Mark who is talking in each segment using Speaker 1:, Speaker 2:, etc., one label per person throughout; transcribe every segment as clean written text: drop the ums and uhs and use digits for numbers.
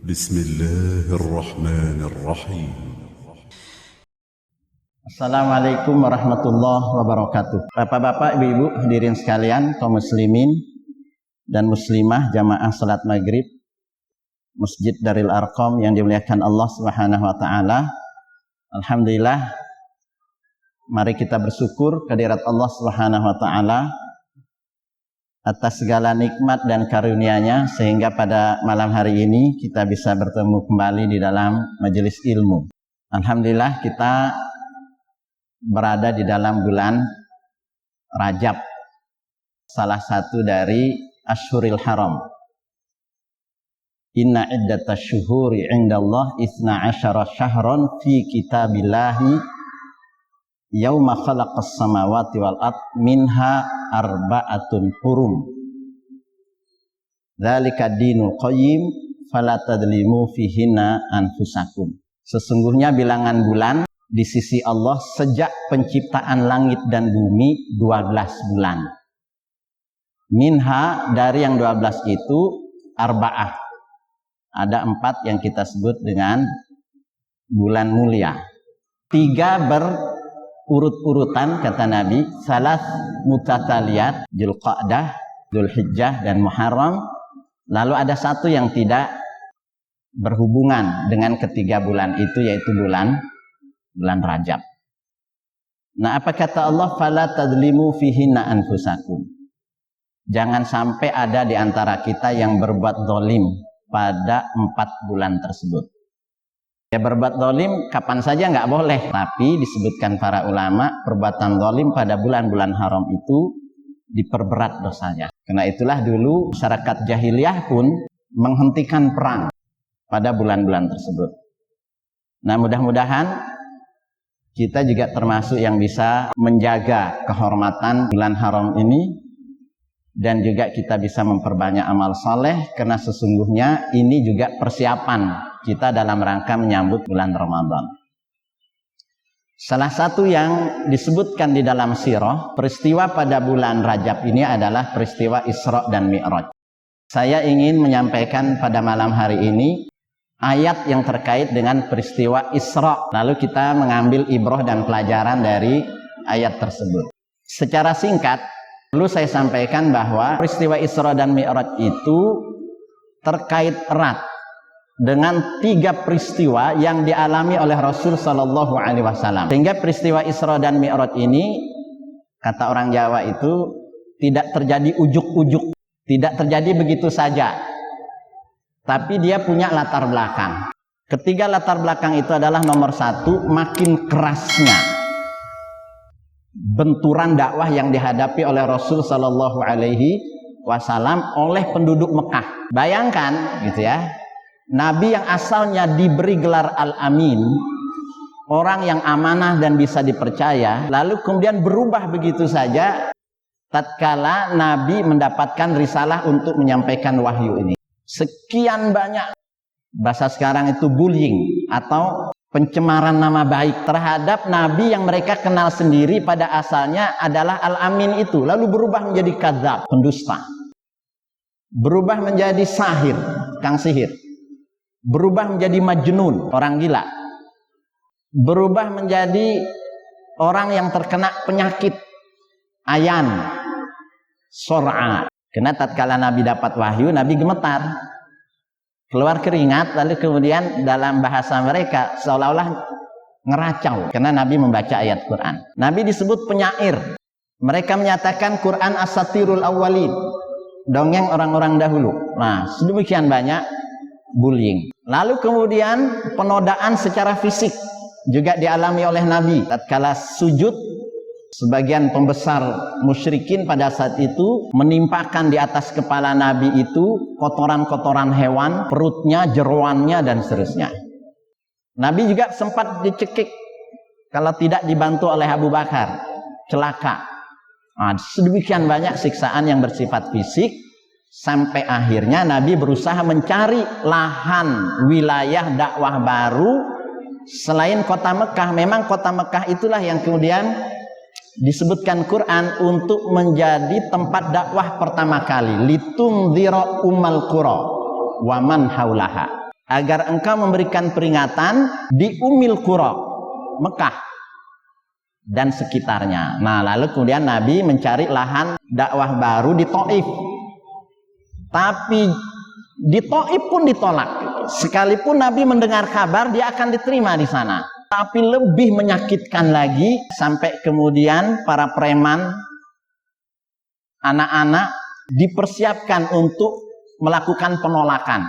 Speaker 1: بسم الله الرحمن الرحيم.
Speaker 2: Assalamualaikum warahmatullahi wabarakatuh. Bapak-bapak, ibu-ibu, hadirin sekalian, kaum muslimin dan muslimah jamaah salat maghrib Masjid Darul Arqam yang dimuliakan Allah Subhanahu wa taala. Alhamdulillah, mari kita bersyukur kehadirat Allah Subhanahu wa taala atas segala nikmat dan karunia-Nya sehingga pada malam hari ini kita bisa bertemu kembali di dalam majelis ilmu. Alhamdulillah, kita berada di dalam bulan Rajab, salah satu dari Ashhuril Haram. Inna iddatash syuhuri 'indallah 12 syahran fi kitabillahi yauma khalaqas samawati wal ard minha arba'atun hurum. Dzalika dinul qayyim fala tadlimu fihinna anfusakum. Sesungguhnya bilangan bulan di sisi Allah sejak penciptaan langit dan bumi 12 bulan. Minha, dari yang 12 itu, arba'ah. Ada 4 yang kita sebut dengan bulan mulia. 3 berurut-urutan, kata Nabi, salas mutataliyat, Dzulqa'dah, Dzulhijjah, dan Muharram. Lalu ada 1 yang tidak berhubungan dengan ketiga bulan itu, yaitu bulan Rajab. Nah, apa kata Allah? Fala tadlimu fihinna anfusakum. Jangan sampai ada di antara kita yang berbuat zalim pada 4 bulan tersebut. Ya, berbuat zalim kapan saja nggak boleh, tapi disebutkan para ulama perbuatan zalim pada bulan-bulan haram itu diperberat dosanya. Karena itulah dulu masyarakat jahiliyah pun menghentikan perang pada bulan-bulan tersebut. Nah, mudah-mudahan kita juga termasuk yang bisa menjaga kehormatan bulan haram ini, dan juga kita bisa memperbanyak amal saleh, karena sesungguhnya ini juga persiapan kita dalam rangka menyambut bulan Ramadan. Salah satu yang disebutkan di dalam sirah, peristiwa pada bulan Rajab ini adalah peristiwa Isra dan Mi'raj. Saya ingin menyampaikan pada malam hari ini ayat yang terkait dengan peristiwa Isra, lalu kita mengambil ibrah dan pelajaran dari ayat tersebut. Secara singkat, perlu saya sampaikan bahwa peristiwa Isra dan Mi'raj itu terkait erat dengan 3 peristiwa yang dialami oleh Rasul Shallallahu Alaihi Wasallam. Sehingga peristiwa Isra dan Mi'raj ini, kata orang Jawa itu, tidak terjadi ujuk-ujuk, tidak terjadi begitu saja, tapi dia punya latar belakang. Ketiga latar belakang itu adalah nomor 1, makin kerasnya benturan dakwah yang dihadapi oleh Rasul Shallallahu Alaihi Wasallam oleh penduduk Mekah. Bayangkan, gitu ya, Nabi yang asalnya diberi gelar Al-Amin, orang yang amanah dan bisa dipercaya, lalu kemudian berubah begitu saja tatkala Nabi mendapatkan risalah untuk menyampaikan wahyu ini. Sekian banyak, bahasa sekarang itu bullying atau pencemaran nama baik terhadap Nabi yang mereka kenal sendiri pada asalnya adalah Al-Amin itu, lalu berubah menjadi kadzab, pendusta, berubah menjadi sahir, kang sihir, berubah menjadi majnun, orang gila, berubah menjadi orang yang terkena penyakit ayan, sor'a. Karena tatkala Nabi dapat wahyu, Nabi gemetar, keluar keringat, lalu kemudian dalam bahasa mereka seolah-olah ngeracau karena Nabi membaca ayat Quran. Nabi disebut penyair. Mereka menyatakan Quran asatirul awwalin, dongeng orang-orang dahulu. Nah, sedemikian banyak bullying. Lalu kemudian penodaan secara fisik juga dialami oleh Nabi. Tatkala sujud, sebagian pembesar musyrikin pada saat itu menimpakan di atas kepala Nabi itu kotoran-kotoran hewan, perutnya, jeroannya, dan seterusnya. Nabi juga sempat dicekik kalau tidak dibantu oleh Abu Bakar, celaka. Nah, sedemikian banyak siksaan yang bersifat fisik, sampai akhirnya Nabi berusaha mencari lahan wilayah dakwah baru selain kota Mekah. Memang kota Mekah itulah yang kemudian disebutkan Quran untuk menjadi tempat dakwah pertama kali, litundzira ummal qura wa man haulaha, agar engkau memberikan peringatan di Ummil Qura, Mekah dan sekitarnya. Nah, lalu kemudian Nabi mencari lahan dakwah baru di Taif. Tapi di Taif pun ditolak. Sekalipun Nabi mendengar kabar dia akan diterima di sana. Tapi lebih menyakitkan lagi, sampai kemudian para preman, anak-anak dipersiapkan untuk melakukan penolakan.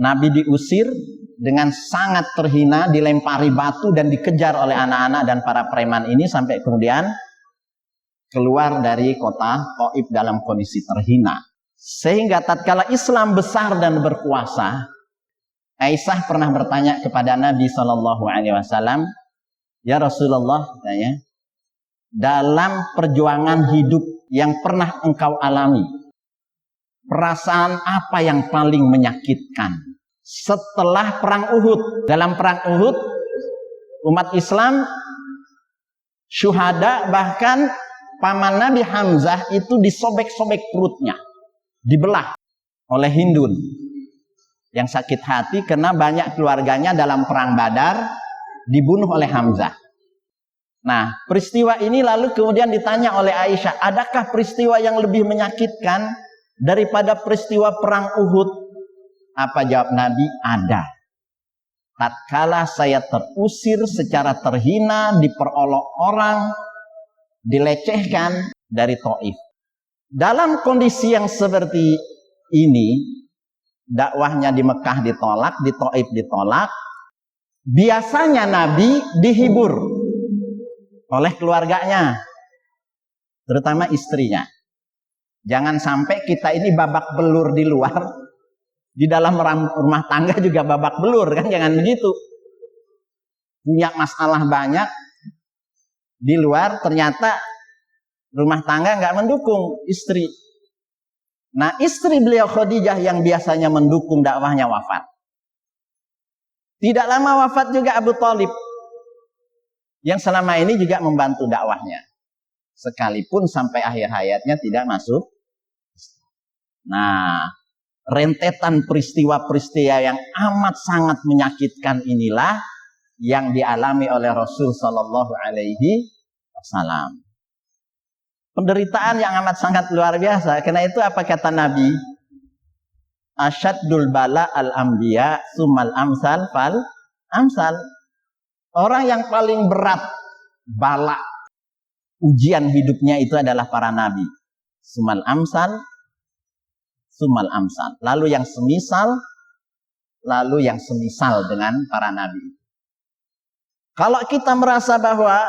Speaker 2: Nabi diusir dengan sangat terhina, dilempari batu dan dikejar oleh anak-anak dan para preman ini sampai kemudian keluar dari kota Taif dalam kondisi terhina. Sehingga tatkala Islam besar dan berkuasa, Aisyah pernah bertanya kepada Nabi SAW, "Ya Rasulullah, katanya, dalam perjuangan hidup yang pernah engkau alami, perasaan apa yang paling menyakitkan setelah perang Uhud?" Dalam perang Uhud, umat Islam syuhada, bahkan paman Nabi Hamzah itu disobek-sobek perutnya, dibelah oleh Hindun yang sakit hati karena banyak keluarganya dalam perang Badar dibunuh oleh Hamzah. Nah, peristiwa ini lalu kemudian ditanya oleh Aisyah, adakah peristiwa yang lebih menyakitkan daripada peristiwa perang Uhud? Apa jawab Nabi? Ada. Tatkala saya terusir secara terhina, diperolok orang, dilecehkan dari Taif. Dalam kondisi yang seperti ini, dakwahnya di Mekah ditolak, di Taif ditolak, biasanya Nabi dihibur oleh keluarganya, terutama istrinya. Jangan sampai kita ini babak belur di luar, di dalam rumah tangga juga babak belur, kan? Jangan begitu. Punya masalah banyak di luar, ternyata rumah tangga nggak mendukung istri. Nah, istri beliau Khadijah yang biasanya mendukung dakwahnya wafat. Tidak lama wafat juga Abu Thalib, yang selama ini juga membantu dakwahnya, sekalipun sampai akhir hayatnya tidak masuk. Nah, rentetan peristiwa-peristiwa yang amat sangat menyakitkan inilah yang dialami oleh Rasul Sallallahu Alaihi Wasallam. Penderitaan yang amat sangat luar biasa. Karena itu apa kata Nabi? Asyaddul bala al-anbiya sumal amsal fal amsal. Orang yang paling berat bala, ujian hidupnya itu adalah para nabi. Sumal amsal, sumal amsal. Lalu yang semisal, lalu yang semisal dengan para nabi. Kalau kita merasa bahwa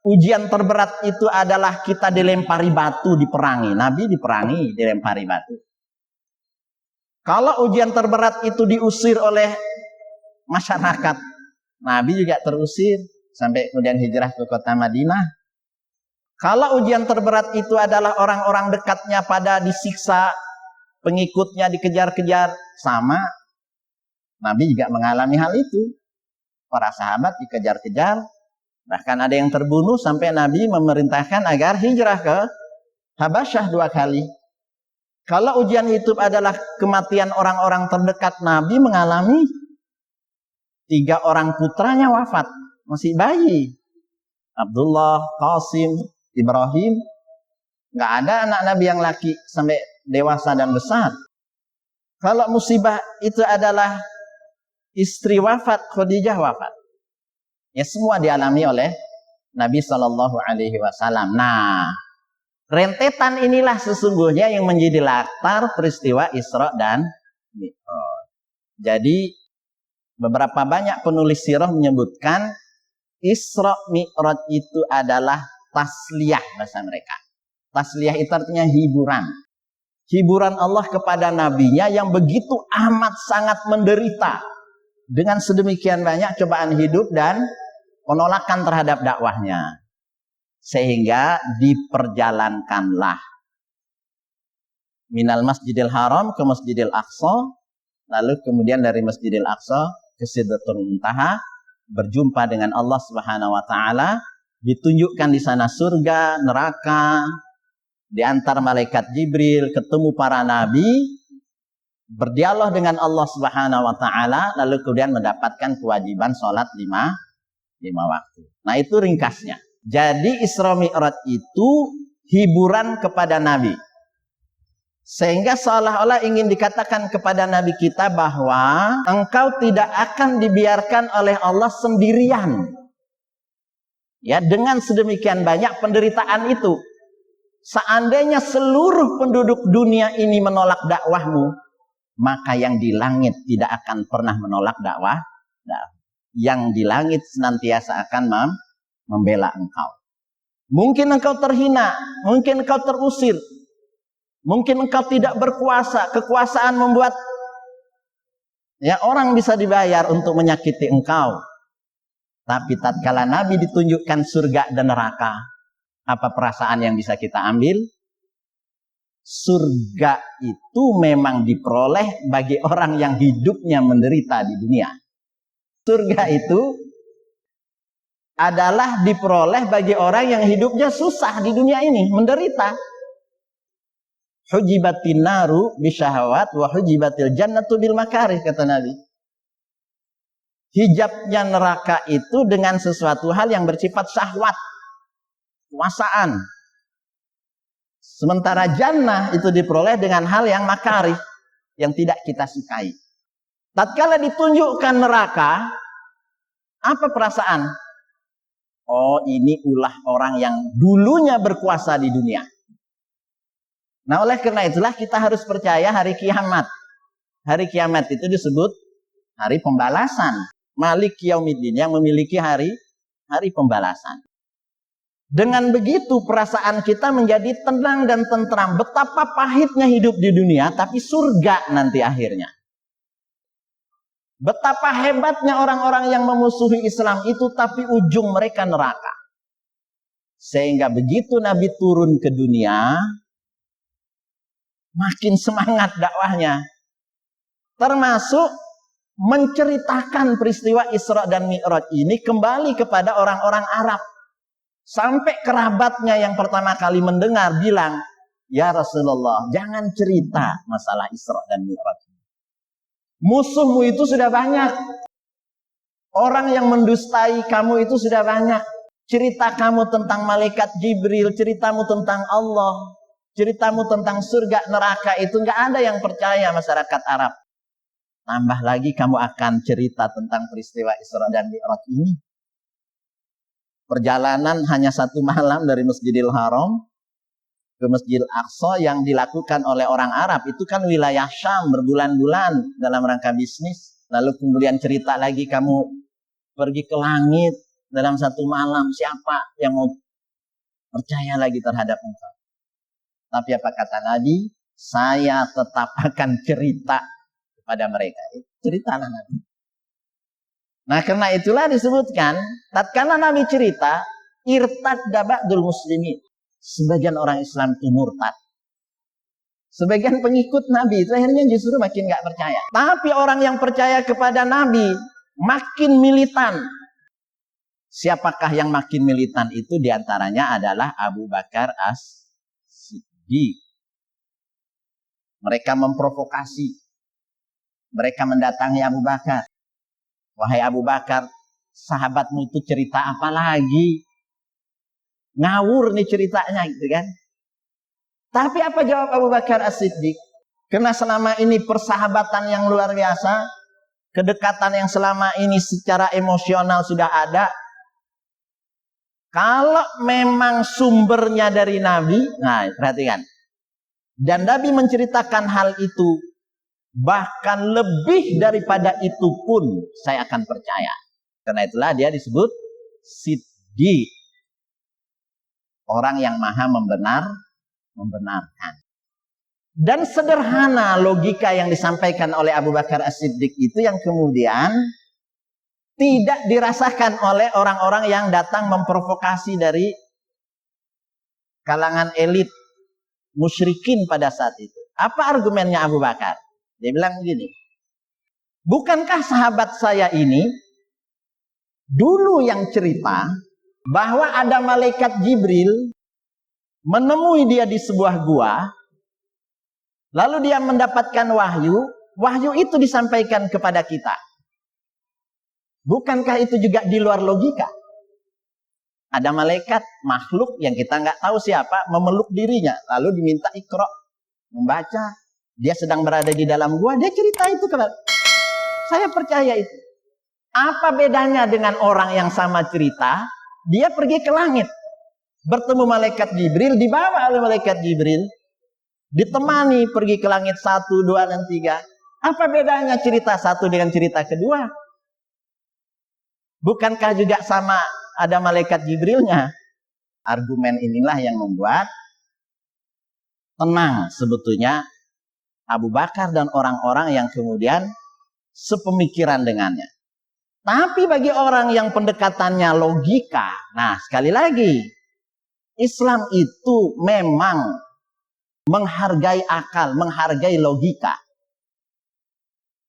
Speaker 2: ujian terberat itu adalah kita dilempari batu, diperangi. Nabi diperangi, dilempari batu. Kalau ujian terberat itu diusir oleh masyarakat, Nabi juga terusir sampai kemudian hijrah ke kota Madinah. Kalau ujian terberat itu adalah orang-orang dekatnya pada disiksa, pengikutnya dikejar-kejar, sama. Nabi juga mengalami hal itu. Para sahabat dikejar-kejar, bahkan ada yang terbunuh sampai Nabi memerintahkan agar hijrah ke Habasyah 2 kali. Kalau ujian hidup adalah kematian orang-orang terdekat, Nabi mengalami 3 orang putranya wafat, masih bayi. Abdullah, Qasim, Ibrahim. Nggak ada anak Nabi yang laki sampai dewasa dan besar. Kalau musibah itu adalah istri wafat, Khadijah wafat, ya semua dialami oleh Nabi Shallallahu Alaihi Wasallam. Nah, rentetan inilah sesungguhnya yang menjadi latar peristiwa Isra dan Mi'raj. Jadi beberapa banyak penulis sirah menyebutkan Isra Mi'raj itu adalah tasliyah bahasa mereka. Tasliyah itu artinya hiburan. Hiburan Allah kepada nabinya yang begitu amat sangat menderita dengan sedemikian banyak cobaan hidup dan penolakan terhadap dakwahnya. Sehingga diperjalankanlah minal Masjidil Haram ke Masjidil Aqsa, lalu kemudian dari Masjidil Aqsa ke Sidratul Muntaha, berjumpa dengan Allah Subhanahu wa taala, ditunjukkan di sana surga, neraka, di antar malaikat Jibril, ketemu para nabi, berdialog dengan Allah Subhanahu wa taala, lalu kemudian mendapatkan kewajiban sholat lima waktu. Nah, itu ringkasnya. Jadi Isra Mi'raj itu hiburan kepada Nabi. Sehingga seolah-olah ingin dikatakan kepada Nabi kita bahwa engkau tidak akan dibiarkan oleh Allah sendirian. Ya, dengan sedemikian banyak penderitaan itu. Seandainya seluruh penduduk dunia ini menolak dakwahmu, maka yang di langit tidak akan pernah menolak dakwah. Yang di langit senantiasa akan membela engkau. Mungkin engkau terhina, mungkin engkau terusir, mungkin engkau tidak berkuasa, kekuasaan membuat ya orang bisa dibayar untuk menyakiti engkau. Tapi tatkala Nabi ditunjukkan surga dan neraka, apa perasaan yang bisa kita ambil? Surga itu memang diperoleh bagi orang yang hidupnya menderita di dunia. Surga itu adalah diperoleh bagi orang yang hidupnya susah di dunia ini, menderita. Hujibatin naru bisyahawat wa hujibatil jannatu bil makarih, kata Nabi. Hijabnya neraka itu dengan sesuatu hal yang bersifat syahwat, kuasaan. Sementara jannah itu diperoleh dengan hal yang makarih, yang tidak kita sukai. Tatkala ditunjukkan neraka, apa perasaan? Oh, ini ulah orang yang dulunya berkuasa di dunia. Nah, oleh karena itulah kita harus percaya hari kiamat. Hari kiamat itu disebut hari pembalasan. Malik Yaumiddin, yang memiliki hari pembalasan. Dengan begitu perasaan kita menjadi tenang dan tentram. Betapa pahitnya hidup di dunia, tapi surga nanti akhirnya. Betapa hebatnya orang-orang yang memusuhi Islam itu, tapi ujung mereka neraka. Sehingga begitu Nabi turun ke dunia, makin semangat dakwahnya. Termasuk menceritakan peristiwa Isra dan Mi'raj ini kembali kepada orang-orang Arab. Sampai kerabatnya yang pertama kali mendengar bilang, "Ya Rasulullah, jangan cerita masalah Isra dan Mi'raj. Musuhmu itu sudah banyak. Orang yang mendustai kamu itu sudah banyak. Cerita kamu tentang malaikat Jibril, ceritamu tentang Allah, ceritamu tentang surga neraka itu nggak ada yang percaya masyarakat Arab. Tambah lagi kamu akan cerita tentang peristiwa Isra dan Mi'raj ini. Perjalanan hanya 1 malam dari Masjidil Haram ke Masjidil Aqsa yang dilakukan oleh orang Arab. Itu kan wilayah Syam berbulan-bulan dalam rangka bisnis. Lalu kemudian cerita lagi kamu pergi ke langit dalam 1 malam. Siapa yang mau percaya lagi terhadap engkau? Tapi apa kata Nabi? Saya tetap akan cerita pada mereka. Ceritalah Nabi. Nah, karena itulah disebutkan tatkala Nabi cerita, irtadda ba'dul muslimin. Sebagian orang Islam itu murtad. Sebagian pengikut Nabi itu akhirnya justru makin nggak percaya. Tapi orang yang percaya kepada Nabi makin militan. Siapakah yang makin militan itu? Diantaranya adalah Abu Bakar As-Siddiq. Mereka memprovokasi. Mereka mendatangi Abu Bakar. Wahai Abu Bakar, sahabatmu itu cerita apa lagi? Ngawur nih ceritanya, gitu kan? Tapi apa jawab Abu Bakar As-Siddiq? Karena selama ini persahabatan yang luar biasa, kedekatan yang selama ini secara emosional sudah ada. Kalau memang sumbernya dari Nabi, nah perhatikan. Dan Nabi menceritakan hal itu, bahkan lebih daripada itu pun saya akan percaya. Karena itulah dia disebut Siddiq. Orang yang maha membenarkan. Dan sederhana logika yang disampaikan oleh Abu Bakar As-Siddiq itu yang kemudian tidak dirasakan oleh orang-orang yang datang memprovokasi dari kalangan elit musyrikin pada saat itu. Apa argumennya Abu Bakar? Dia bilang begini, bukankah sahabat saya ini dulu yang cerita bahwa ada malaikat Jibril menemui dia di sebuah gua, Lalu dia mendapatkan wahyu, wahyu itu disampaikan kepada kita. Bukankah itu juga di luar logika? Ada malaikat, makhluk yang kita nggak tahu siapa, memeluk dirinya. Lalu diminta Iqra, membaca. Dia sedang berada di dalam gua, dia cerita itu kepada saya. Percaya itu. Apa bedanya dengan orang yang sama cerita? Dia pergi ke langit, bertemu malaikat Jibril, dibawa oleh malaikat Jibril, ditemani pergi ke langit 1, 2, dan 3. Apa bedanya cerita satu dengan cerita kedua? Bukankah juga sama ada malaikat Jibrilnya? Argumen inilah yang membuat tenang sebetulnya Abu Bakar dan orang-orang yang kemudian sepemikiran dengannya. Tapi bagi orang yang pendekatannya logika, nah sekali lagi, Islam itu memang menghargai akal, menghargai logika.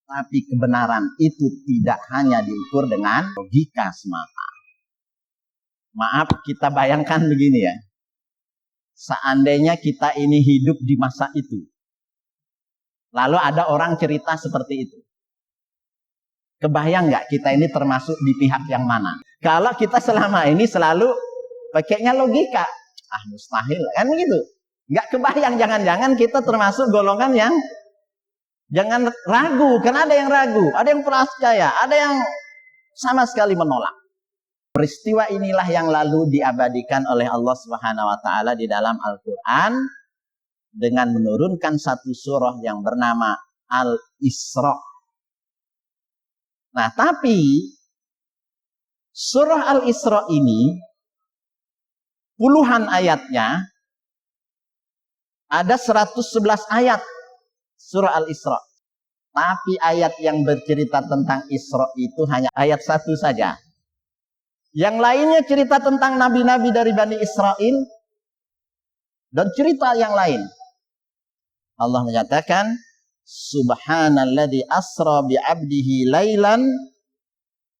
Speaker 2: Tapi kebenaran itu tidak hanya diukur dengan logika semata. Maaf, kita bayangkan begini ya. Seandainya kita ini hidup di masa itu, lalu ada orang cerita seperti itu. Kebayang nggak kita ini termasuk di pihak yang mana? Kalau kita selama ini selalu pakainya logika, mustahil kan gitu. Nggak kebayang, jangan-jangan kita termasuk golongan yang jangan ragu, karena ada yang ragu, ada yang percaya, ada yang sama sekali menolak. Peristiwa inilah yang lalu diabadikan oleh Allah Subhanahu wa taala di dalam Al-Qur'an dengan menurunkan satu surah yang bernama Al-Isra. Nah, tapi surah Al-Isra ini puluhan ayatnya, ada 111 ayat surah Al-Isra. Tapi ayat yang bercerita tentang Isra itu hanya ayat 1 saja. Yang lainnya cerita tentang nabi-nabi dari Bani Israel dan cerita yang lain. Allah menyatakan, Subhanalladzi asra bi'abdihi lailan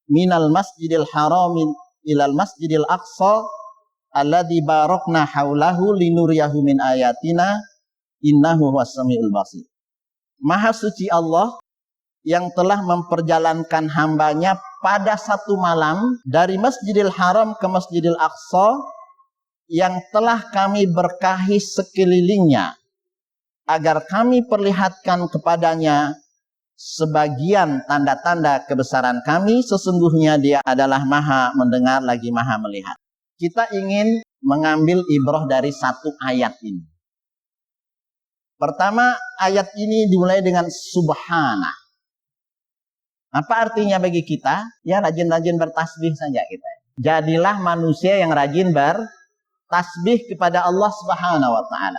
Speaker 2: minal masjidil harami ilal masjidil aqsa alladzi barakna haulahu linuriyahu min ayatina innahu huwas samiul basir. Maha suci Allah yang telah memperjalankan hambanya pada satu malam dari Masjidil Haram ke Masjidil Aqsa yang telah kami berkahi sekelilingnya agar kami perlihatkan kepadanya sebagian tanda-tanda kebesaran kami, sesungguhnya dia adalah maha mendengar lagi maha melihat. Kita ingin mengambil ibrah dari satu ayat ini. Pertama, ayat ini dimulai dengan subhana. Apa artinya bagi kita? Ya, rajin-rajin bertasbih saja kita. Jadilah manusia yang rajin bertasbih kepada Allah Subhanahu wa taala.